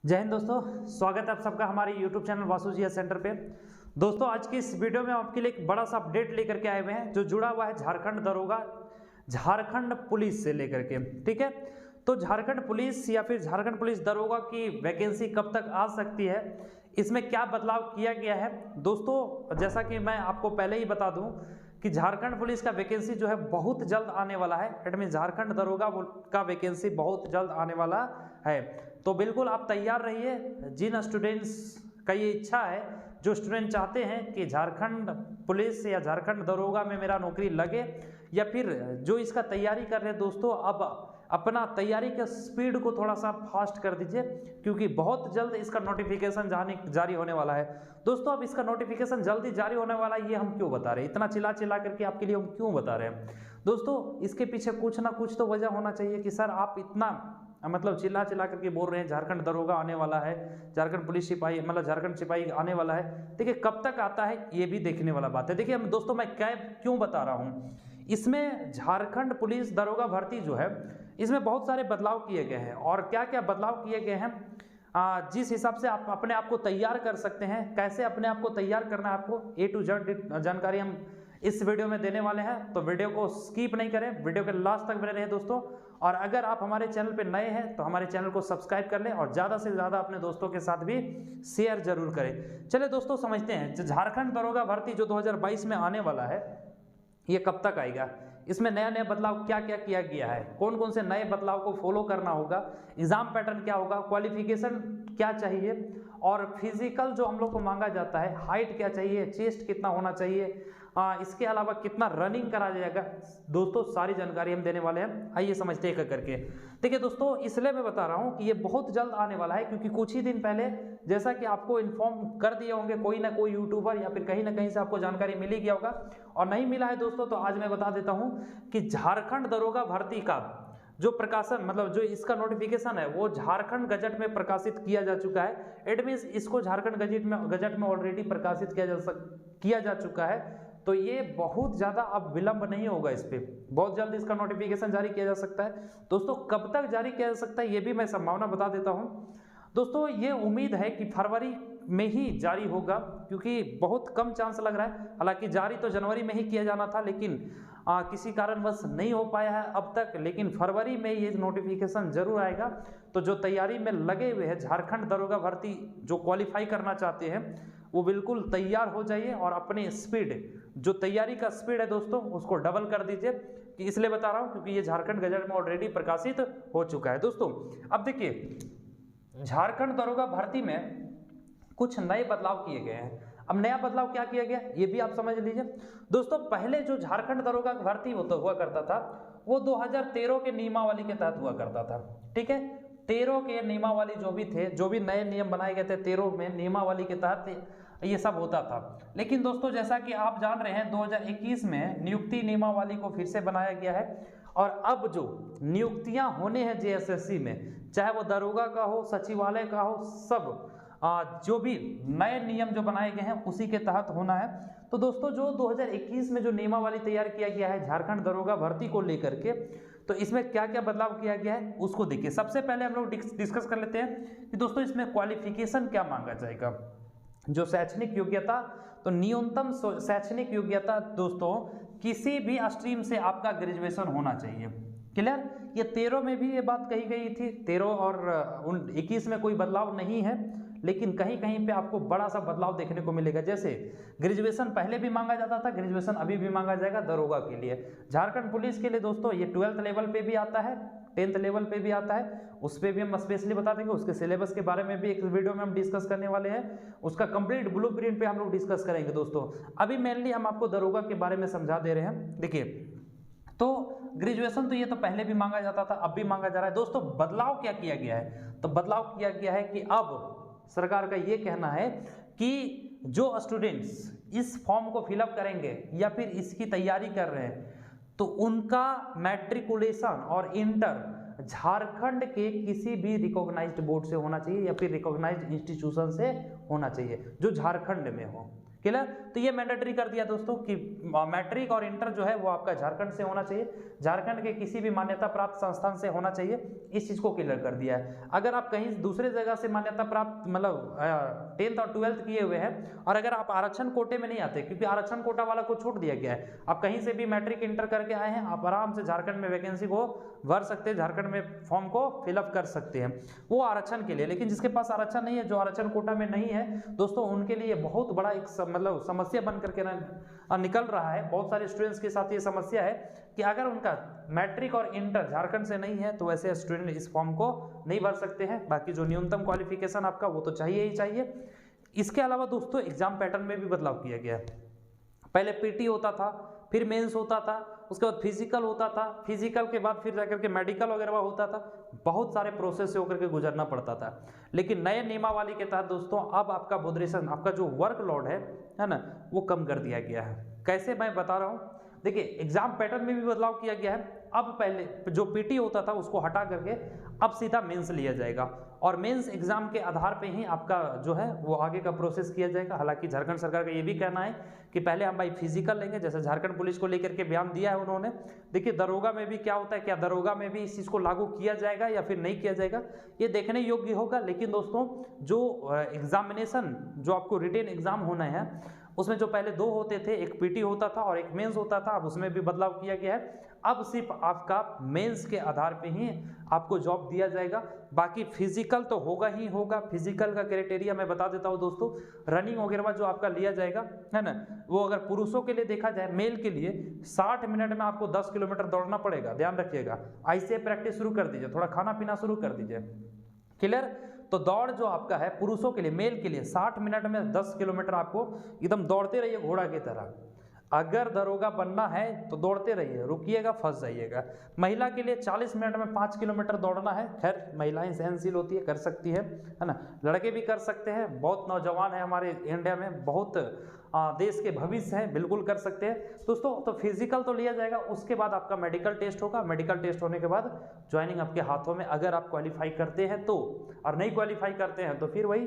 जय हिंद दोस्तों, स्वागत है आप सबका हमारे YouTube चैनल वासुजी सेंटर पे। दोस्तों आज की इस वीडियो में आपके लिए एक बड़ा सा अपडेट लेकर के आए हुए हैं जो जुड़ा हुआ है झारखंड दरोगा, झारखंड पुलिस से लेकर के। ठीक है, तो झारखंड पुलिस या फिर झारखंड पुलिस दरोगा की वैकेंसी कब तक आ सकती है, इसमें क्या बदलाव किया गया है। दोस्तों जैसा कि मैं आपको पहले ही बता दूं कि झारखंड पुलिस का वैकेंसी जो है बहुत जल्द आने वाला है। इट मीन झारखंड दरोगा का वैकेंसी बहुत जल्द आने वाला है, तो बिल्कुल आप तैयार रहिए। जिन स्टूडेंट्स का ये इच्छा है, जो स्टूडेंट चाहते हैं कि झारखंड पुलिस या झारखंड दरोगा में मेरा नौकरी लगे, या फिर जो इसका तैयारी कर रहे हैं दोस्तों, अब अपना तैयारी के स्पीड को थोड़ा सा फास्ट कर दीजिए क्योंकि बहुत जल्द इसका नोटिफिकेशन जारी होने वाला है। दोस्तों अब इसका नोटिफिकेशन जल्दी जारी होने वाला है, ये हम क्यों बता रहे हैं, इतना चिल्ला चिल्ला करके आपके लिए हम क्यों बता रहे हैं। दोस्तों इसके पीछे कुछ ना कुछ तो वजह होना चाहिए कि सर आप इतना मतलब चिल्ला चिल्ला करके बोल रहे हैं झारखंड दरोगा आने वाला है, झारखंड पुलिस सिपाही मतलब झारखंड सिपाही आने वाला है। देखिए कब तक आता है ये भी देखने वाला बात है। देखिए दोस्तों मैं क्यों बता रहा हूँ, इसमें झारखंड पुलिस दरोगा भर्ती जो है इसमें बहुत सारे बदलाव किए गए हैं। और क्या क्या बदलाव किए गए हैं, जिस हिसाब से आप अपने आप को तैयार कर सकते हैं, कैसे अपने आप को तैयार करना है, आपको A to Z जानकारी हम इस वीडियो में देने वाले हैं। तो वीडियो को स्किप नहीं करें, वीडियो के लास्ट तक बने रहे दोस्तों। और अगर आप हमारे चैनल पे नए हैं तो हमारे चैनल को सब्सक्राइब कर लें और ज़्यादा से ज़्यादा अपने दोस्तों के साथ भी शेयर जरूर करें। चलिए दोस्तों समझते हैं झारखंड दरोगा भर्ती जो 2022 में आने वाला है ये कब तक आएगा, इसमें नया नया बदलाव क्या क्या किया गया है, कौन कौन से नए बदलाव को फॉलो करना होगा, एग्जाम पैटर्न क्या होगा, क्वालिफिकेशन क्या चाहिए, और फिजिकल जो हम लोग को मांगा जाता है, हाइट क्या चाहिए, चेस्ट कितना होना चाहिए, इसके अलावा कितना रनिंग करा जाएगा। दोस्तों सारी जानकारी हम देने वाले हैं, आइए समझते हैं एक करके। देखिए दोस्तों इसलिए मैं बता रहा हूँ कि ये बहुत जल्द आने वाला है क्योंकि कुछ ही दिन पहले जैसा कि आपको इन्फॉर्म कर दिए होंगे कोई ना कोई यूट्यूबर या फिर कहीं ना कहीं से आपको जानकारी मिल ही गया होगा, और नहीं मिला है दोस्तों तो आज मैं बता देता हूँ कि झारखंड दरोगा भर्ती का जो प्रकाशन मतलब जो इसका नोटिफिकेशन है वो झारखंड गजट में प्रकाशित किया जा चुका है। इट मीन्स इसको झारखंड गजट में ऑलरेडी प्रकाशित किया जा चुका है। तो ये बहुत ज़्यादा अब विलंब नहीं होगा, इस पर बहुत जल्द इसका नोटिफिकेशन जारी किया जा सकता है। दोस्तों कब तक जारी किया जा सकता है ये भी मैं संभावना बता देता हूँ। दोस्तों ये उम्मीद है कि फरवरी में ही जारी होगा क्योंकि बहुत कम चांस लग रहा है। हालांकि जारी तो जनवरी में ही किया जाना था लेकिन किसी कारणवश नहीं हो पाया है अब तक, लेकिन फरवरी में ये नोटिफिकेशन जरूर आएगा। तो जो तैयारी में लगे हुए हैं झारखंड दरोगा भर्ती जो क्वालिफाई करना चाहते हैं वो बिल्कुल तैयार हो जाइए और अपने स्पीड जो तैयारी का स्पीड है दोस्तों उसको डबल कर दीजिए। कि इसलिए बता रहा हूँ क्योंकि ये झारखंड गजट में ऑलरेडी प्रकाशित हो चुका है। दोस्तों अब देखिए झारखंड दरोगा भर्ती में कुछ नए बदलाव किए गए हैं। अब नया बदलाव क्या किया गया ये भी आप समझ लीजिए। दोस्तों पहले जो झारखंड दरोगा भर्ती हुआ करता था वो 2013 के नियमावली के तहत हुआ करता था। ठीक है, 13 के नियमावली जो भी नए नियम बनाए गए थे 13 में नियमावली के तहत ये सब होता था। लेकिन दोस्तों जैसा कि आप जान रहे हैं 2021 में नियुक्ति नियमावली को फिर से बनाया गया है और अब जो नियुक्तियां होने हैं JSSC में, चाहे वो दरोगा का हो, सचिवालय का हो, सब जो भी नए नियम जो बनाए गए हैं उसी के तहत होना है। तो दोस्तों जो 2021 में जो नियमावली तैयार किया गया है झारखंड दरोगा भर्ती को लेकर के, तो इसमें क्या क्या बदलाव किया गया है उसको देखिए। सबसे पहले हम लोग डिस्कस कर लेते हैं कि दोस्तों इसमें क्वालिफिकेशन क्या मांगा जाएगा। जो शैक्षणिक योग्यता, तो न्यूनतम शैक्षणिक योग्यता दोस्तों किसी भी स्ट्रीम से आपका ग्रेजुएशन होना चाहिए। क्लियर, ये 13 में भी ये बात कही गई थी, 13 और 21 में कोई बदलाव नहीं है, लेकिन कहीं कहीं पे आपको बड़ा सा बदलाव देखने को मिलेगा। जैसे ग्रेजुएशन पहले भी मांगा जाता था, ग्रेजुएशन अभी भी मांगा जाएगा दरोगा के लिए। झारखंड पुलिस के लिए दोस्तों ये 12th लेवल पे भी आता है, 10th लेवल पे भी आता है, उस पर भी हम स्पेशली बता देंगे। उसके सिलेबस के बारे में भी एक वीडियो में हम डिस्कस करने वाले हैं, उसका कंप्लीट ब्लूप्रिंट पे हम लोग डिस्कस करेंगे दोस्तों। अभी मेनली हम आपको दरोगा के बारे में समझा दे रहे हैं। देखिए तो ग्रेजुएशन तो ये तो पहले भी मांगा जाता था, अब भी मांगा जा रहा है। दोस्तों बदलाव क्या किया गया है, तो बदलाव किया गया है कि अब सरकार का ये कहना है कि जो स्टूडेंट्स इस फॉर्म को फिलअप करेंगे या फिर इसकी तैयारी कर रहे हैं तो उनका मैट्रिकुलेशन और इंटर झारखंड के किसी भी रिकॉग्नाइज्ड बोर्ड से होना चाहिए या फिर रिकॉग्नाइज्ड इंस्टीट्यूशन से होना चाहिए जो झारखंड में हो। क्लियर। तो ये मैंडेटरी कर दिया दोस्तों कि मैट्रिक और इंटर जो है वो आपका झारखंड से होना चाहिए, झारखंड के किसी भी मान्यता प्राप्त संस्थान से होना चाहिए, इस चीज को क्लियर कर दिया है। अगर आप कहीं दूसरे जगह से मान्यता प्राप्त मतलब 10th और 12th किए हुए हैं और अगर आप आरक्षण कोटे में नहीं आते, क्योंकि आरक्षण कोटा वाला को छूट दिया गया है, आप कहीं से भी मैट्रिक इंटर करके आए हैं, आप आराम से झारखंड में वैकेंसी को भर सकते हैं, झारखंड में फॉर्म को फिलअप कर सकते हैं, वो आरक्षण के लिए। लेकिन जिसके पास आरक्षण नहीं है, जो आरक्षण कोटा में नहीं है दोस्तों, उनके लिए बहुत बड़ा एक मतलब समस्या बन करके निकल रहा है। बहुत सारे स्टूडेंट्स के साथ ये समस्या है कि अगर उनका मैट्रिक और इंटर झारखंड से नहीं है तो वैसे स्टूडेंट इस फॉर्म को नहीं भर सकते हैं। बाकी जो न्यूनतम क्वालिफिकेशन आपका वो तो चाहिए ही चाहिए। इसके अलावा दोस्तों एग्जाम पैटर्न में भी बदलाव किया गया है। पहले पीटी होता था, फिर मेंस होता था, उसके बाद फिजिकल होता था, फिजिकल के बाद फिर जाकर के मेडिकल वगैरह होता था, बहुत सारे प्रोसेस से होकर के गुजरना पड़ता था। लेकिन नए नियमावली के तहत दोस्तों अब आपका बोधरेशन, आपका जो वर्कलोड है ना, वो कम कर दिया गया है। कैसे मैं बता रहा हूँ, देखिए एग्जाम पैटर्न में भी बदलाव किया गया है। अब पहले जो पीटी होता था उसको हटा करके अब सीधा मेंस लिया जाएगा और मेंस एग्जाम के आधार पे ही आपका जो है वो आगे का प्रोसेस किया जाएगा। हालांकि झारखंड सरकार का ये भी कहना है कि पहले हम भाई फिजिकल लेंगे, जैसे झारखंड पुलिस को लेकर के बयान दिया है उन्होंने। देखिए दरोगा में भी क्या होता है, क्या दरोगा में भी इस चीज़ को लागू किया जाएगा या फिर नहीं किया जाएगा, ये देखने योग्य होगा। लेकिन दोस्तों जो एग्जामिनेशन जो आपको रिटेन एग्जाम होना है उसमें जो पहले 2 होते थे, एक पीटी होता था और एक मेंस होता था, अब उसमें भी बदलाव किया गया है। अब सिर्फ आपका मेंस के आधार पे ही आपको जॉब दिया जाएगा। बाकी फिजिकल तो होगा ही होगा। फिजिकल का क्राइटेरिया मैं बता देता हूँ दोस्तों, रनिंग वगैरह जो आपका लिया जाएगा है ना, वो अगर पुरुषों के लिए देखा जाए, मेल के लिए 60 मिनट में आपको 10 किलोमीटर दौड़ना पड़ेगा, ध्यान रखिएगा। ऐसे प्रैक्टिस शुरू कर दीजिए, थोड़ा खाना पीना शुरू कर दीजिए, क्लियर। तो दौड़ जो आपका है पुरुषों के लिए, मेल के लिए 60 मिनट में 10 किलोमीटर आपको एकदम दौड़ते रहिए घोड़ा की तरह। अगर दरोगा बनना है तो दौड़ते रहिए, रुकिएगा फंस जाइएगा। महिला के लिए 40 मिनट में 5 किलोमीटर दौड़ना है। खैर महिलाएं सहनशील होती है, कर सकती है ना, लड़के भी कर सकते हैं। बहुत नौजवान है हमारे इंडिया में, बहुत देश के भविष्य हैं, बिल्कुल कर सकते हैं दोस्तों। तो फिजिकल तो लिया जाएगा, उसके बाद आपका मेडिकल टेस्ट होगा। मेडिकल टेस्ट होने के बाद ज्वाइनिंग आपके हाथों में, अगर आप क्वालिफाई करते हैं तो, और नहीं क्वालिफाई करते हैं तो फिर वही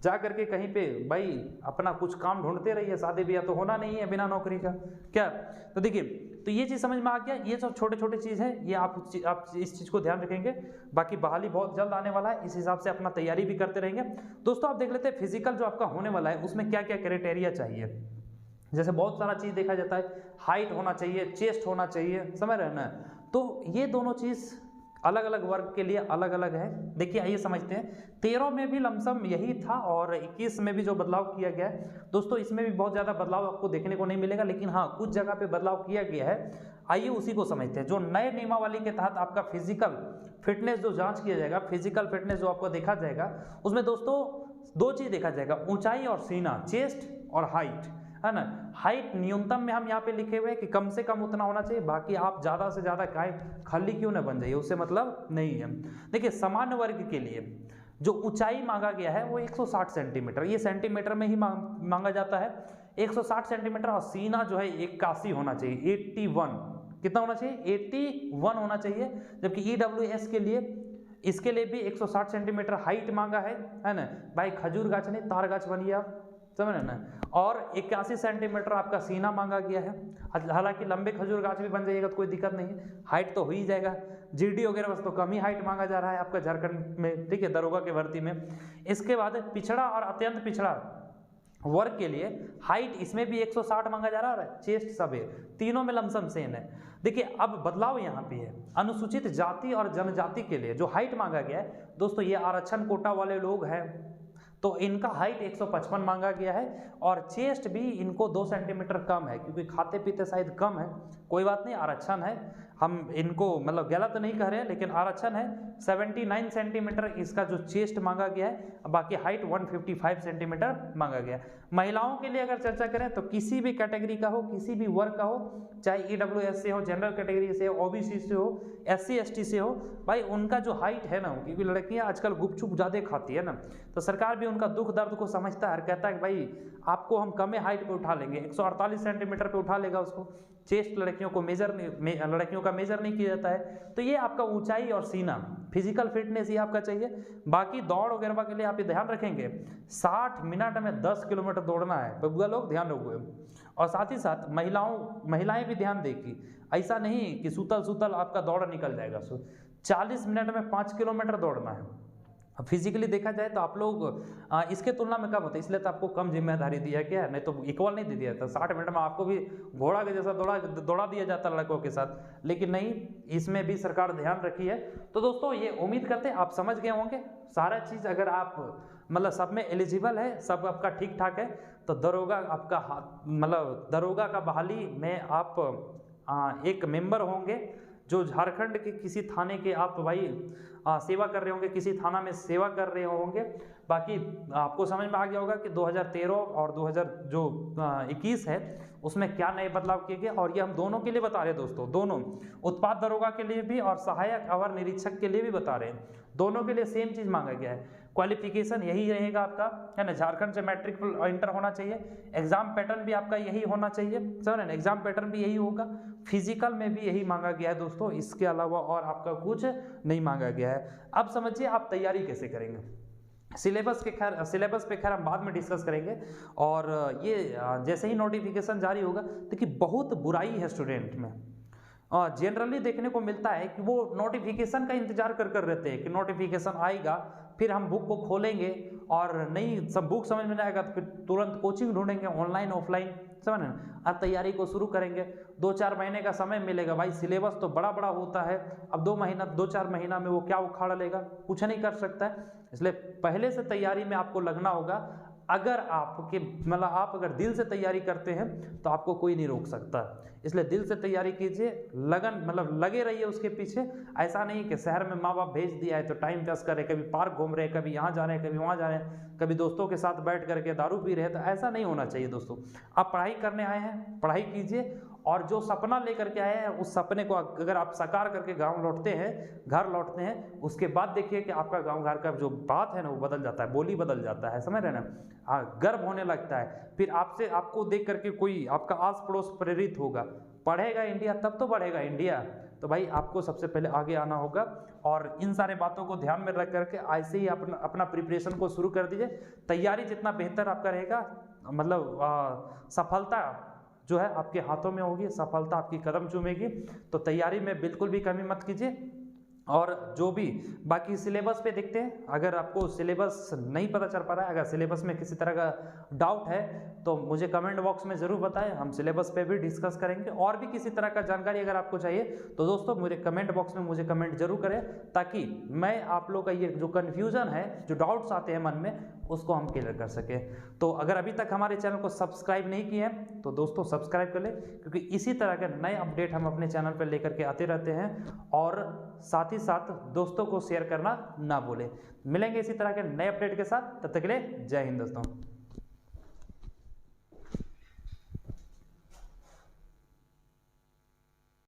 जा करके कहीं पे भाई अपना कुछ काम ढूंढते रहिए। शादी ब्याह तो होना नहीं है बिना नौकरी का, क्या। तो देखिए, तो ये चीज़ समझ में आ गया। ये सब छोटे छोटे चीज़ है, ये आप इस चीज़ को ध्यान रखेंगे। बाकी बहाली बहुत जल्द आने वाला है, इस हिसाब से अपना तैयारी भी करते रहेंगे दोस्तों। आप देख लेते हैं फिजिकल जो आपका होने वाला है उसमें क्या क्या क्राइटेरिया चाहिए। जैसे बहुत सारा चीज़ देखा जाता है, हाइट होना चाहिए, चेस्ट होना चाहिए, समझ रहे हैं ना। तो ये दोनों चीज़ अलग अलग वर्ग के लिए अलग अलग है। देखिए आइए समझते हैं। 13 में भी लमसम यही था और 21 में भी जो बदलाव किया गया है दोस्तों, इसमें भी बहुत ज़्यादा बदलाव आपको देखने को नहीं मिलेगा, लेकिन हाँ कुछ जगह पे बदलाव किया गया है। आइए उसी को समझते हैं। जो नए नियमावली के तहत आपका फिजिकल फिटनेस जो जांच किया जाएगा, फिजिकल फिटनेस जो आपको देखा जाएगा, उसमें दोस्तों 2 चीज़ देखा जाएगा, ऊंचाई और सीना, चेस्ट और हाइट, है ना। हाइट न्यूनतम में हम यहाँ पे लिखे हुए हैं कि कम से कम उतना होना चाहिए। बाकी आप ज़्यादा से ज़्यादा खाली क्यों ना बन जाइए, उससे मतलब नहीं है। देखिए सामान्य वर्ग के लिए जो ऊंचाई मांगा गया है वो 160 सेंटीमीटर, ये सेंटीमीटर में ही मांगा जाता है, 160 सेंटीमीटर। और सीना जो है 81 होना चाहिए, 81, कितना होना चाहिए, 81 होना चाहिए। जबकि EWS के लिए, इसके लिए भी 160 सेंटीमीटर हाइट मांगा है ना। भाई खजूर गाछ नहीं तार गाछ बनिए आप, समझ रहे ना। और 81 सेंटीमीटर आपका सीना मांगा गया है। हालांकि लंबे खजूर गाछ भी बन जाइएगा तो कोई दिक्कत नहीं है, हाइट तो हो ही जाएगा। GD वगैरह बस तो कम ही हाइट मांगा जा रहा है आपका झारखंड में, ठीक है, दरोगा के भर्ती में। इसके बाद पिछड़ा और अत्यंत पिछड़ा वर्ग के लिए हाइट, इसमें भी 160 मांगा जा रहा है, चेस्ट सब है, तीनों में लमसम सेम है। देखिए अब बदलाव यहाँ पे है, अनुसूचित जाति और जनजाति के लिए जो हाइट मांगा गया है दोस्तों, ये आरक्षण कोटा वाले लोग हैं तो इनका हाइट 155 मांगा गया है। और चेस्ट भी इनको 2 सेंटीमीटर कम है, क्योंकि खाते पीते शायद कम है, कोई बात नहीं, आरक्षण है, हम इनको मतलब गलत नहीं कह रहे हैं, लेकिन आरक्षण है। 79 सेंटीमीटर इसका जो चेस्ट मांगा गया है, बाकी हाइट 155 सेंटीमीटर मांगा गया है। महिलाओं के लिए अगर चर्चा करें तो किसी भी कैटेगरी का हो, किसी भी वर्ग का हो, चाहे EWS से हो, जनरल कैटेगरी से हो, OBC से हो, SC ST से हो, भाई उनका जो हाइट है ना, क्योंकि लड़कियां आजकल गुपचुप ज़्यादा खाती है ना, तो सरकार भी उनका दुख दर्द को समझता है और कहता है कि भाई आपको हम कम हाइट पे उठा लेंगे, 148 सेंटीमीटर पे उठा लेगा उसको, चेस्ट लड़कियों का मेजर नहीं किया जाता है। तो ये आपका ऊंचाई और सीना, फिजिकल फिटनेस ये आपका चाहिए। बाकी दौड़ वगैरह के लिए आप ये ध्यान रखेंगे 60 मिनट में 10 किलोमीटर दौड़ना है, बबुआ लोग ध्यान रखोगे। और साथ ही साथ महिलाएं भी ध्यान देगी, ऐसा नहीं कि सुतल आपका दौड़ निकल जाएगा। 40 मिनट में 5 किलोमीटर दौड़ना है। फिजिकली देखा जाए तो आप लोग इसके तुलना में कम होते हैं, इसलिए तो आपको कम जिम्मेदारी दिया गया है, नहीं तो इक्वल नहीं दे दिया था। 60 मिनट में आपको भी घोड़ा के जैसा दौड़ा दिया जाता लड़कों के साथ, लेकिन नहीं, इसमें भी सरकार ध्यान रखी है। तो दोस्तों ये उम्मीद करते हैं आप समझ गए होंगे सारा चीज़। अगर आप मतलब सब में एलिजिबल है, सब आपका ठीक ठाक है, तो दरोगा आपका मतलब दरोगा का बहाली में आप एक मेंबर होंगे जो झारखंड के किसी थाने के आप भाई सेवा कर रहे होंगे, किसी थाना में सेवा कर रहे होंगे। बाकी आपको समझ में आ गया होगा कि 2013 और 2021 है उसमें क्या नए बदलाव किए गए, और ये हम दोनों के लिए बता रहे हैं दोस्तों, दोनों उत्पाद दरोगा के लिए भी और सहायक अवर निरीक्षक के लिए भी बता रहे हैं। दोनों के लिए सेम चीज़ मांगा गया है। क्वालिफिकेशन यही रहेगा आपका, है ना, झारखंड से मैट्रिक इंटर होना चाहिए। एग्जाम पैटर्न भी आपका यही होना चाहिए, समझ रहे हैं, एग्जाम पैटर्न भी यही होगा। फिजिकल में भी यही मांगा गया है दोस्तों, इसके अलावा और आपका कुछ नहीं मांगा गया है। अब समझिए आप तैयारी कैसे करेंगे। सिलेबस पे खैर हम बाद में डिस्कस करेंगे। और ये जैसे ही नोटिफिकेशन जारी होगा, देखिए बहुत बुराई है स्टूडेंट में। जनरली देखने को मिलता है कि वो नोटिफिकेशन का इंतजार कर रहते हैं कि नोटिफिकेशन आएगा, फिर हम बुक को खोलेंगे और नहीं सब बुक समझ में नहीं आएगा तो फिर तुरंत कोचिंग ढूंढेंगे, ऑनलाइन ऑफलाइन, समझ रहे हैं, और तैयारी को शुरू करेंगे। 2-4 महीने का समय मिलेगा भाई, सिलेबस तो बड़ा होता है। अब 2-4 महीना में वो क्या उखाड़ लेगा, कुछ नहीं कर सकता है। इसलिए पहले से तैयारी में आपको लगना होगा। अगर आप अगर दिल से तैयारी करते हैं तो आपको कोई नहीं रोक सकता। इसलिए दिल से तैयारी कीजिए, लगे रहिए उसके पीछे। ऐसा नहीं कि शहर में माँ बाप भेज दिया है तो टाइम पास करे, कभी पार्क घूम रहे हैं, कभी यहाँ जा रहे हैं, कभी वहाँ जा रहे हैं, कभी दोस्तों के साथ बैठ करके दारू पी रहे हैं, तो ऐसा नहीं होना चाहिए दोस्तों। आप पढ़ाई करने आए हैं, पढ़ाई कीजिए, और जो सपना लेकर के आए हैं उस सपने को अगर आप साकार करके घर लौटते हैं, उसके बाद देखिए कि आपका गांव घर का जो बात है ना वो बदल जाता है, बोली बदल जाता है, समझ रहे हैं ना, गर्व होने लगता है। फिर आपको देख करके कोई आपका आस पड़ोस प्रेरित होगा, पढ़ेगा इंडिया तब तो बढ़ेगा इंडिया। तो भाई आपको सबसे पहले आगे आना होगा, और इन सारे बातों को ध्यान में रख करके ऐसे ही अपना प्रिपरेशन को शुरू कर दीजिए। तैयारी जितना बेहतर आपका रहेगा, सफलता जो है आपके हाथों में होगी, सफलता आपकी कदम चूमेगी। तो तैयारी में बिल्कुल भी कमी मत कीजिए। और जो भी बाकी सिलेबस पे देखते हैं, अगर आपको सिलेबस नहीं पता चल पा रहा है, अगर सिलेबस में किसी तरह का डाउट है तो मुझे कमेंट बॉक्स में ज़रूर बताएं, हम सिलेबस पे भी डिस्कस करेंगे। और भी किसी तरह का जानकारी अगर आपको चाहिए तो दोस्तों मुझे कमेंट बॉक्स में मुझे कमेंट जरूर करें, ताकि मैं आप लोग का ये जो कन्फ्यूज़न है, जो डाउट्स आते हैं मन में, उसको हम क्लियर कर सकें। तो अगर अभी तक हमारे चैनल को सब्सक्राइब नहीं किए हैं तो दोस्तों सब्सक्राइब कर लें, क्योंकि इसी तरह के नए अपडेट हम अपने चैनल पर लेकर के आते रहते हैं। और साथ ही साथ दोस्तों को शेयर करना ना भूलें। मिलेंगे इसी तरह के नए अपडेट के साथ, तब तक के लिए जय हिंद दोस्तों।